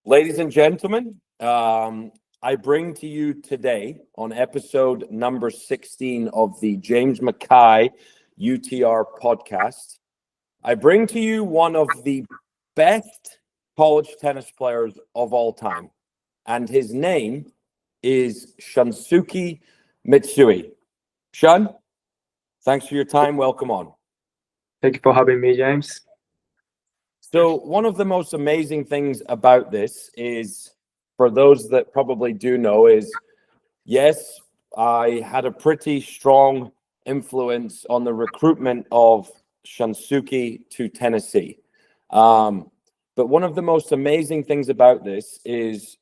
Ladies and gentlemen, I bring to you today on episode number 16 of the James Mackay UTR podcast. I bring to you one of the best college tennis players of all time, and his name is Shunsuke Mitsui. Shun, thanks for your time. Welcome on. Thank you for having me, James. So one of the most amazing things about this is, for those that probably do know, is yes, I had a pretty strong influence on the recruitment of Shunsuke to Tennessee. But one of the most amazing things about this is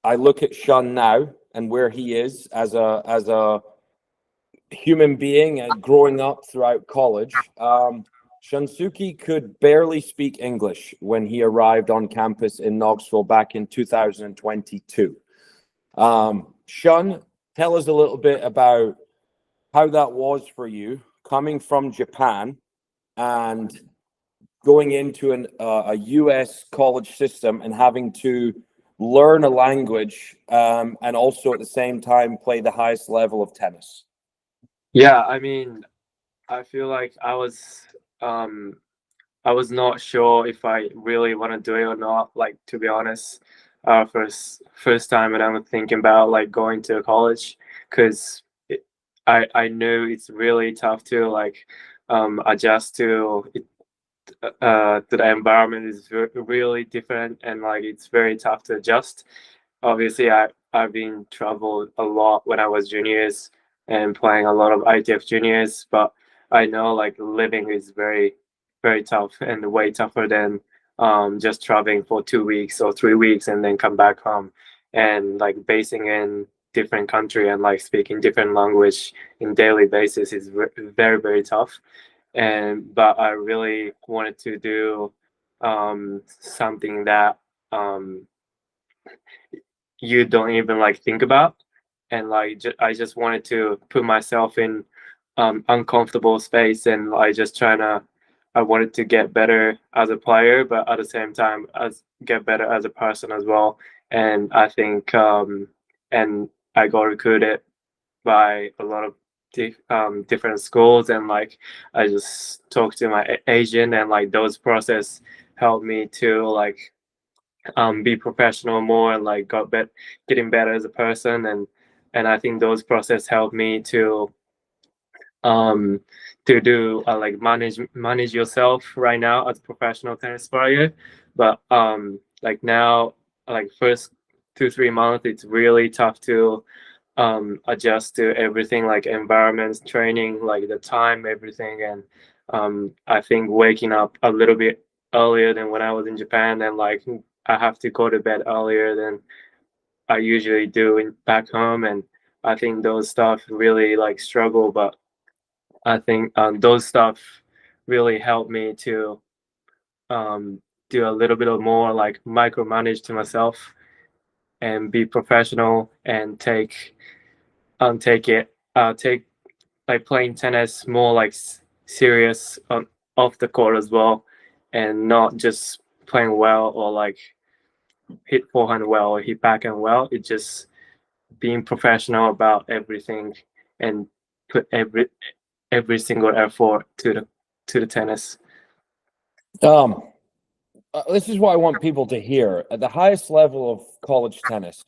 I look at Shun now and where he is as a human being and growing up throughout college. Shunsuke could barely speak English when he arrived on campus in Knoxville back in 2022. Shun, tell us a little bit about how that was for you coming from Japan and going into a US college system and having to learn a language and also at the same time play the highest level of tennis. Yeah, I feel like I was not sure if I really want to do it or not. Like, to be honest, first time when I was thinking about like going to college, because I knew it's really tough to like adjust to it. The environment is really different, and like it's very tough to adjust. Obviously, I've been traveled a lot when I was juniors and playing a lot of ITF juniors, but I know like living is very tough and way tougher than just traveling for 2 weeks or 3 weeks and then come back home, and like basing in different country and like speaking different language in daily basis is very tough. And but I really wanted to do something that you don't even like think about, and like I just wanted to put myself in uncomfortable space, and I wanted to get better as a player, but at the same time as get better as a person as well. And I think and I got recruited by a lot of different schools, and like I just talked to my agent, and like those process helped me to like be professional more, and like getting better as a person. And I think those process helped me um to do like manage yourself right now as a professional tennis player. But like now, like first 2 3 months it's really tough to adjust to everything, like environments, training, like the time, everything. And I think waking up a little bit earlier than when I was in Japan, and like I have to go to bed earlier than I usually do back home. And I think those stuff really like struggle, but I think those stuff really helped me to do a little bit of more like micromanage to myself and be professional and take like playing tennis more like serious on off the court as well, and not just playing well or like hit forehand well or hit backhand well. It's just being professional about everything and put every single effort to the tennis. Um, this is what I want people to hear. At the highest level of college tennis,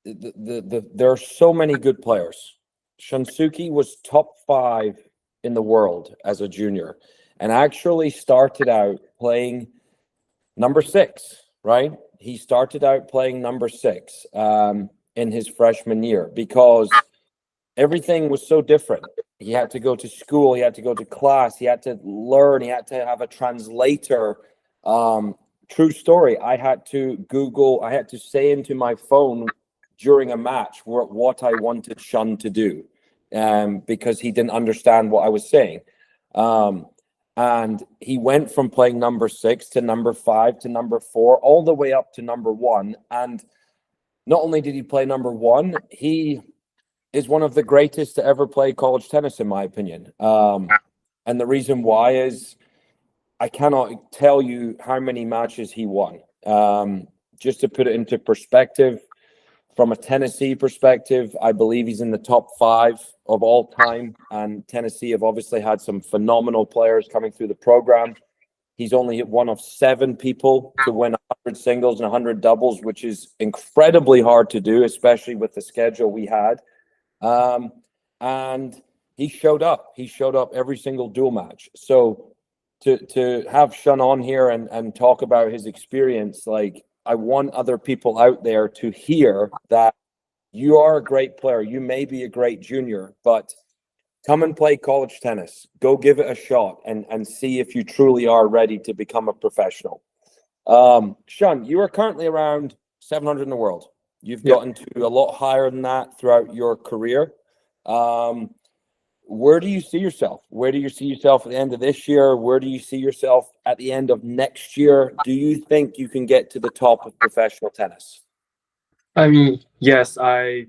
there are so many good players. Shunsuke was top 5 in the world as a junior and actually started out playing number 6, right? He started out playing number 6 in his freshman year because everything was so different. He had to go to school, he had to go to class, he had to learn, he had to have a translator. True story. I had to Google, I had to say into my phone during a match what I wanted Shun to do because he didn't understand what I was saying. And he went from playing number 6 to number 5 to number 4, all the way up to number 1. And not only did he play number 1, he is one of the greatest to ever play college tennis, in my opinion. And the reason why is I cannot tell you how many matches he won. just to put it into perspective, from a Tennessee perspective, I believe he's in the top 5 of all time. And Tennessee have obviously had some phenomenal players coming through the program. He's only one of 7 people to win 100 singles and 100 doubles, which is incredibly hard to do, especially with the schedule we had. And he showed up. He showed up every single dual match. So to have Shun on here and talk about his experience, like, I want other people out there to hear that you are a great player. You may be a great junior, but come and play college tennis. Go give it a shot and see if you truly are ready to become a professional. Shun, you are currently around 700 in the world. You've gotten to a lot higher than that throughout your career. Where do you see yourself? Where do you see yourself at the end of this year? Where do you see yourself at the end of next year? Do you think you can get to the top of professional tennis? I mean, yes, I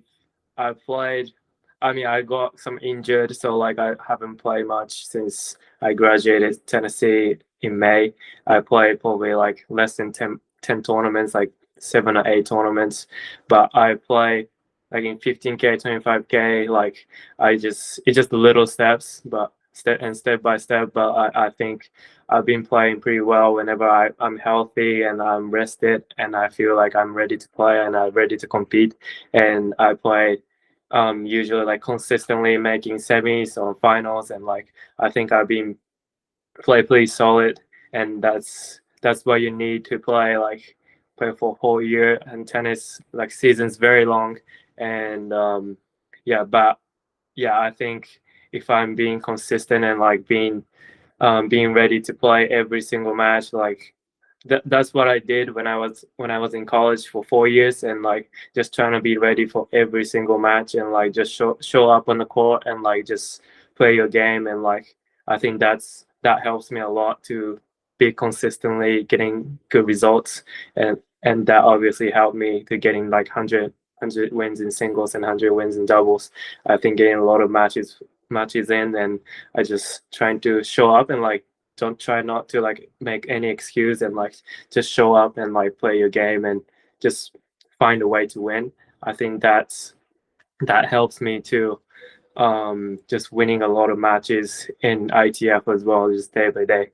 played. I mean, I got some injured, so like I haven't played much since I graduated Tennessee in May. I played probably like less than 10 tournaments, like 7 or 8 tournaments, but I play like in 15K, 25K. Like it's just little steps, but step by step. But I think I've been playing pretty well whenever I'm healthy and I'm rested and I feel like I'm ready to play and I'm ready to compete. And I play usually like consistently making semis or finals, and like I think I've been play pretty solid, and that's what you need to play for a whole year. And tennis, like, season's very long, and but yeah, I think if I'm being consistent and like being ready to play every single match, like that's what I did when I was in college for 4 years, and like just trying to be ready for every single match and like just show up on the court and like just play your game. And like I think that helps me a lot to be consistently getting good results, and that obviously helped me to getting like 100 wins in singles and 100 wins in doubles. I think getting a lot of matches in, and I just trying to show up and like don't try not to like make any excuse and like just show up and like play your game and just find a way to win. I think that helps me to just winning a lot of matches in ITF as well, just day by day.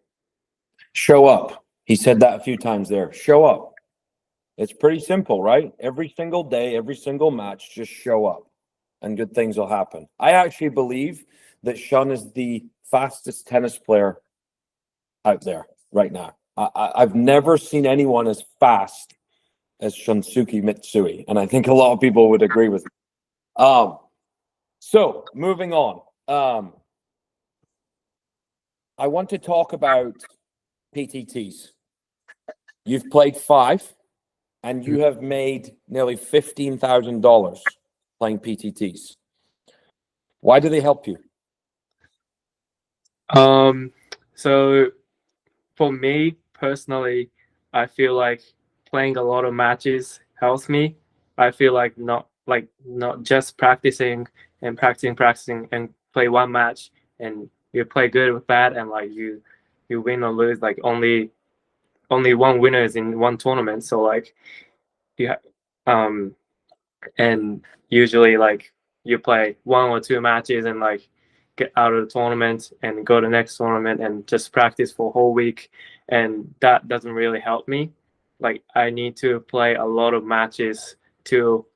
Show up. He said that a few times there. Show up. It's pretty simple, right? Every single day, every single match, just show up and good things will happen. I actually believe that Shun is the fastest tennis player out there right now. I've never seen anyone as fast as Shunsuke Mitsui, and I think a lot of people would agree with me. So moving on, I want to talk about PTTs. You've played 5, and you have made nearly $15,000 playing PTTs. Why do they help you? So for me personally, I feel like playing a lot of matches helps me. I feel like not just practicing and practicing and play one match and you play good with that and like you win or lose, like only one winner is in one tournament. So like and usually like you play 1 or 2 matches and like get out of the tournament and go to the next tournament and just practice for a whole week, and that doesn't really help me. Like I need to play a lot of matches to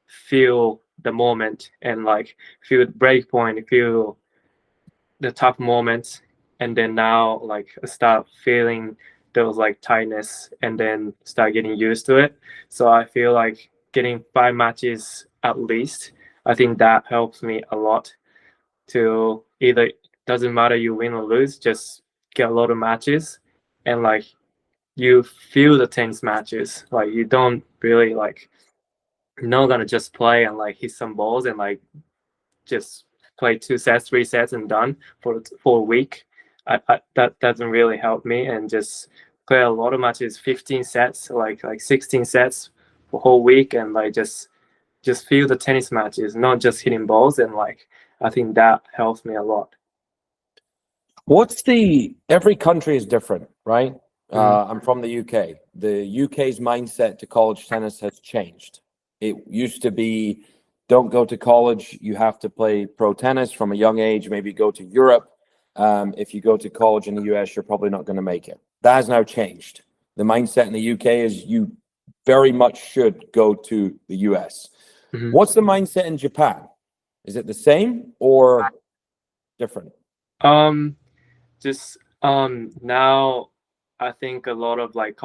feel the moment and like feel the break point, feel the tough moments, and then now like start feeling those like tightness and then start getting used to it. So I feel like getting 5 matches at least, I think that helps me a lot to either, doesn't matter you win or lose, just get a lot of matches and like you feel the tense matches. Like you don't really like, you're not gonna just play and like hit some balls and like just play 2 sets, 3 sets and done for a week. That doesn't really help me, and just play a lot of matches, 15 sets, like 16 sets for a whole week, and like just feel the tennis matches, not just hitting balls, and like I think that helps me a lot. Every country is different, right? I'm from the UK. The UK's mindset to college tennis has changed. It used to be, don't go to college, you have to play pro tennis from a young age, maybe go to Europe. If you go to college in the US, you're probably not going to make it. That has now changed. The mindset in the UK is you very much should go to the US. What's the mindset in Japan? Is it the same or different? Just now I think a lot of like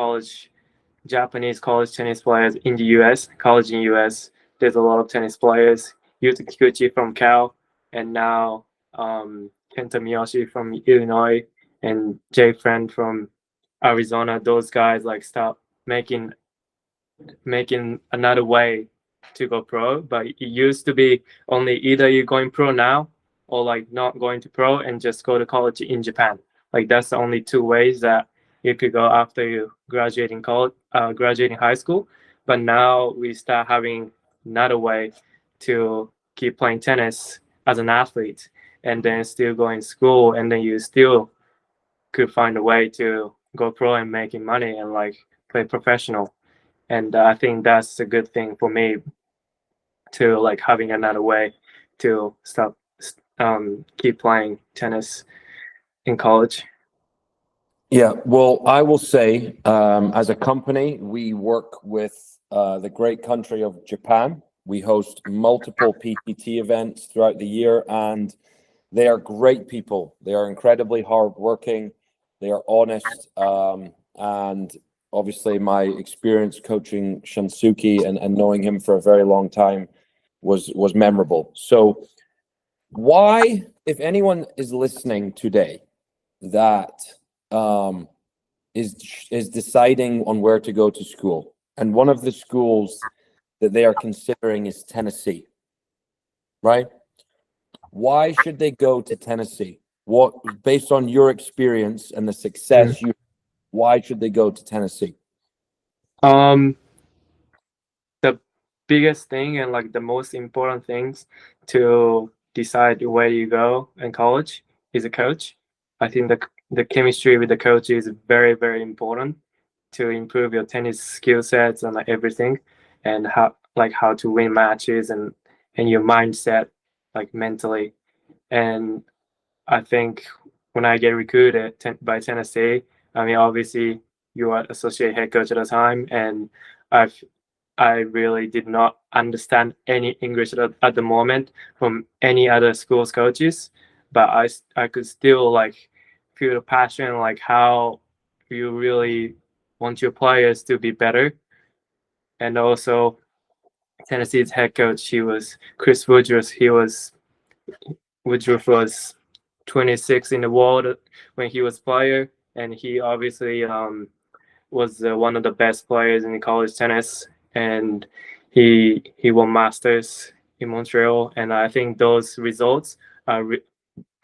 Japanese college tennis players in the US, college in US, there's a lot of tennis players. Yuta Kikuchi from Cal, and now Kenta Miyoshi from Illinois, and Jay Friend from Arizona. Those guys like start making another way to go pro. But it used to be only either you're going pro now or like not going to pro and just go to college in Japan. Like that's the only two ways that you could go after you graduating college, graduating high school. But now we start having another way to keep playing tennis as an athlete, and then still going to school, and then you still could find a way to go pro and making money and like play professional. And I think that's a good thing for me to like having another way to stop keep playing tennis in college. Yeah, well, I will say, as a company, we work with the great country of Japan. We host multiple PPT events throughout the year, and they are great people. They are incredibly hardworking. They are honest, and obviously, my experience coaching Shunsuke and knowing him for a very long time was memorable. So, why, if anyone is listening today, that is deciding on where to go to school, and one of the schools that they are considering is Tennessee, right? Why should they go to Tennessee? What, based on your experience and the success you, why should they go to Tennessee? Um, the biggest thing and like the most important things to decide where you go in college is a coach. I think the chemistry with the coach is very, very important to improve your tennis skill sets and like everything, and how to win matches, and your mindset like mentally. And I think when I get recruited by Tennessee, I mean obviously you are associate head coach at the time, and I've I really did not understand any English at the moment from any other schools coaches, but I could still like feel the passion, like how you really want your players to be better. And also Tennessee's head coach, he was Chris Woodruff. Woodruff was 26 in the world when he was player, and he obviously was one of the best players in college tennis, and he won masters in Montreal. And I think those results are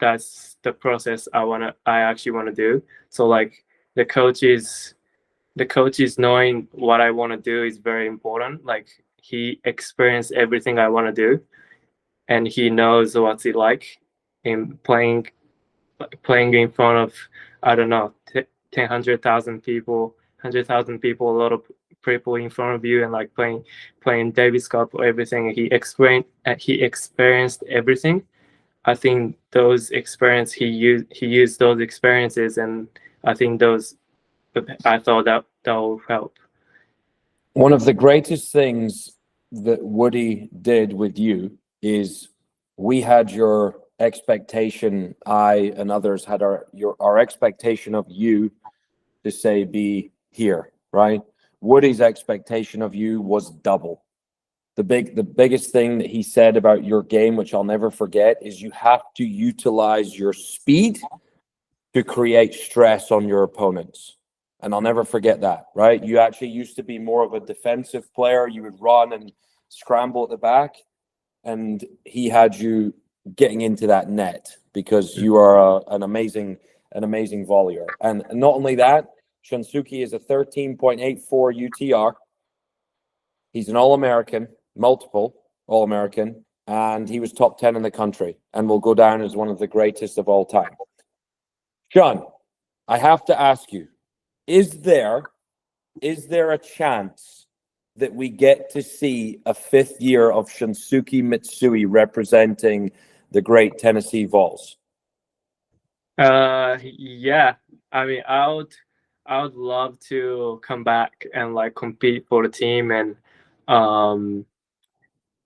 that's the process I actually want to do. So like the coaches knowing what I want to do is very important. Like he experienced everything I want to do, and he knows what's it like in playing in front of, I don't know, 100,000 people, 100,000 people, a lot of people in front of you, and like playing Davis Cup or everything. He experienced everything. I think those experience he used those experiences, and I think I thought that will help. One of the greatest things that Woody did with you is we had your expectation, I and others had our expectation of you to say be here, right? Woody's expectation of you was double. The biggest thing that he said about your game, which I'll never forget, is you have to utilize your speed to create stress on your opponents. And I'll never forget that, right? You actually used to be more of a defensive player. You would run and scramble at the back, and he had you getting into that net because you are an amazing volleyer. And not only that, Shunsuke is a 13.84 UTR. He's an All-American, multiple All-American, and he was top 10 in the country, and will go down as one of the greatest of all time. Shun, I have to ask you, is there a chance that we get to see a 5th year of Shunsuke Mitsui representing the great Tennessee Vols? Yeah. I mean, I would love to come back and like compete for the team, and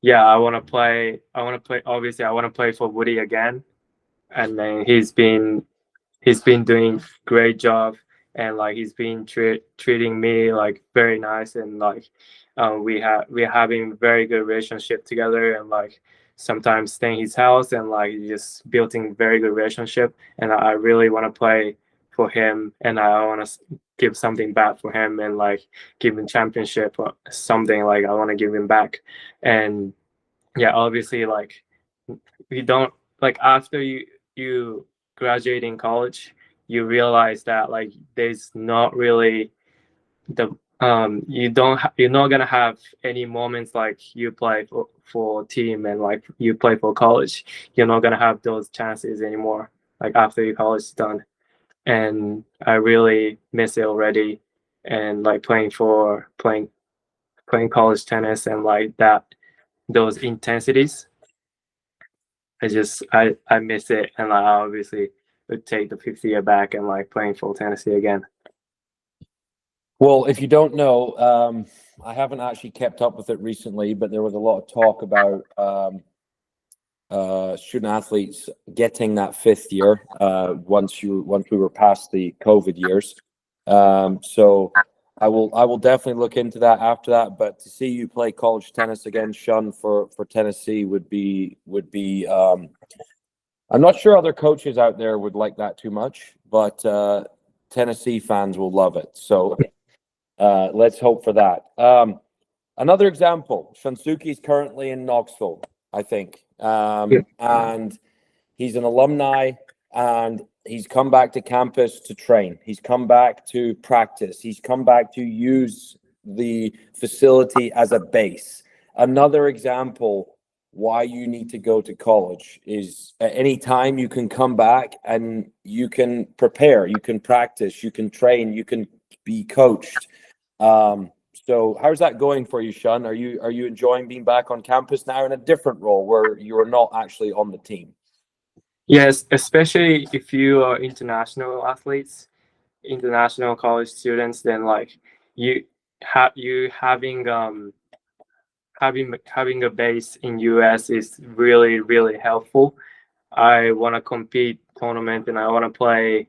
yeah, I want to play. Obviously, I want to play for Woody again, and then he's been doing great job, and like he's been treating me like very nice, and like we're having very good relationship together, and like sometimes staying his house, and like just building very good relationship, and I really want to play for him, and I want to give something back for him, and like give him championship or something, like I want to give him back. And yeah, obviously like we don't, like after you graduate in college, you realize that like there's not really the you're not gonna have any moments like you play for team, and like you play for college. You're not gonna have those chances anymore, like after your college is done. And I really miss it already, and like playing college tennis, and like that, those intensities, I miss it, and I obviously would take the 5th year back and like playing full Tennessee again. Well, if you don't know, I haven't actually kept up with it recently, but there was a lot of talk about student athletes getting that 5th year once we were past the COVID years. So I will definitely look into that after that. But to see you play college tennis again, Shun, for Tennessee would be I'm not sure other coaches out there would like that too much, but Tennessee fans will love it. So let's hope for that. Another example, Shunsuke is currently in Knoxville, I think. And he's an alumni, and he's come back to campus to train. He's come back to practice. He's come back to use the facility as a base. Another example why you need to go to college is at any time you can come back and you can prepare, you can practice, you can train, you can be coached. So how's that going for you, Shun? Are you enjoying being back on campus now in a different role where you are not actually on the team? Yes, especially if you are international athletes, international college students, then like you having a base in US is really really helpful. I want to compete tournament, and I wanted to play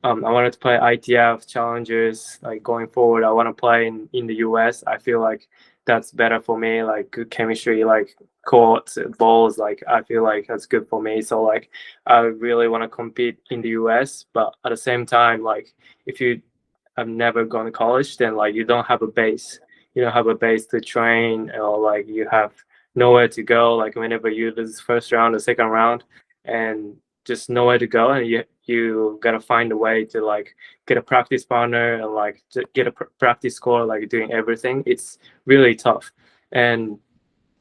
ITF challenges like going forward. I want to play in the US. I feel like that's better for me, like good chemistry, like courts, balls, like I feel like that's good for me. So like I really want to compete in the US, but at the same time, like if you have never gone to college, then like you don't have a base. You don't have a base to train, or like you have nowhere to go. Like whenever you lose first round or second round, and just nowhere to go, and you gotta find a way to like get a practice partner, and like to get a practice score, like doing everything. It's really tough. And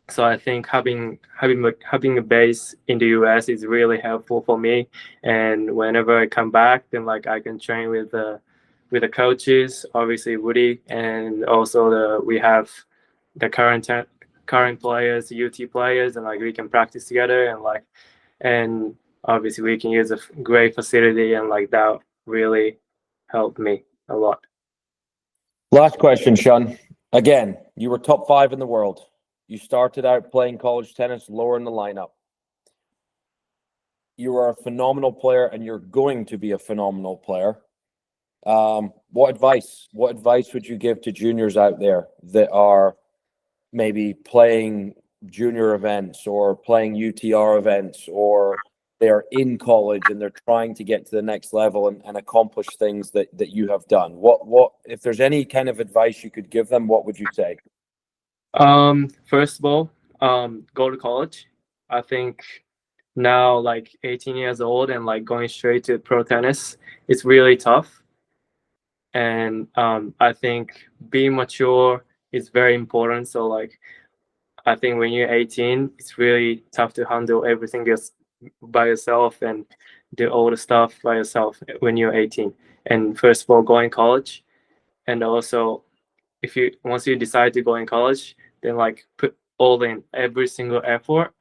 so I think having a base in the US is really helpful for me. And whenever I come back, then like I can train with the coaches, obviously Woody, and also we have the current players, UT players, and like we can practice together, and obviously we can use a great facility, and like that really helped me a lot. Last question, Shun. Again, you were top 5 in the world. You started out playing college tennis lower in the lineup. You are a phenomenal player, and you're going to be a phenomenal player. What advice would you give to juniors out there that are maybe playing junior events or playing UTR events, or they're in college and they're trying to get to the next level and accomplish things that you have done? What if there's any kind of advice you could give them, what would you say? First of all, go to college. I think now like 18 years old and like going straight to pro tennis, it's really tough. And I think being mature is very important. So like I think when you're 18, it's really tough to handle everything just by yourself and do all the stuff by yourself when you're 18. And first of all, going college, And also, if you once you decide to go in college, then like put all in every single effort,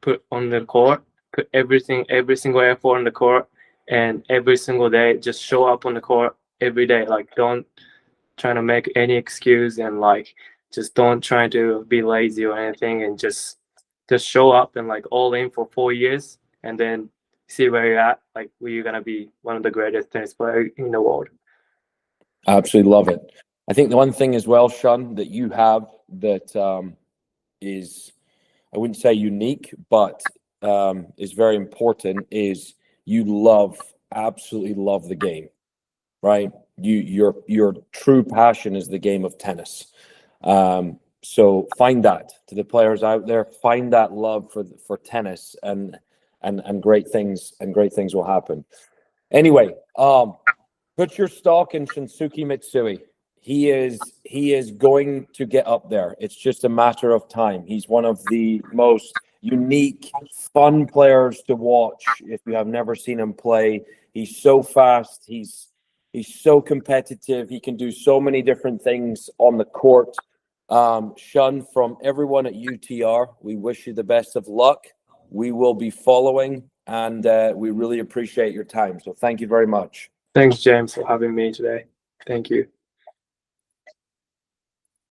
put on the court, put every single effort on the court, and every single day just show up on the court every day. Like don't try to make any excuse, and like just don't try to be lazy or anything, and just show up and like all in for 4 years, and then see where you're at. Like where you're gonna be one of the greatest tennis players in the world. I absolutely love it. I think the one thing as well, Shun, that you have that is, I wouldn't say unique, but is very important is you absolutely love the game, right? Your true passion is the game of tennis. So find that to the players out there. Find that love for tennis, and great things will happen. Anyway, put your stock in Shunsuke Mitsui. He is going to get up there. It's just a matter of time. He's one of the most unique, fun players to watch if you have never seen him play. He's so fast. He's so competitive. He can do so many different things on the court. Shun, from everyone at UTR, we wish you the best of luck. We will be following, and we really appreciate your time. So thank you very much. Thanks, James, for having me today. Thank you.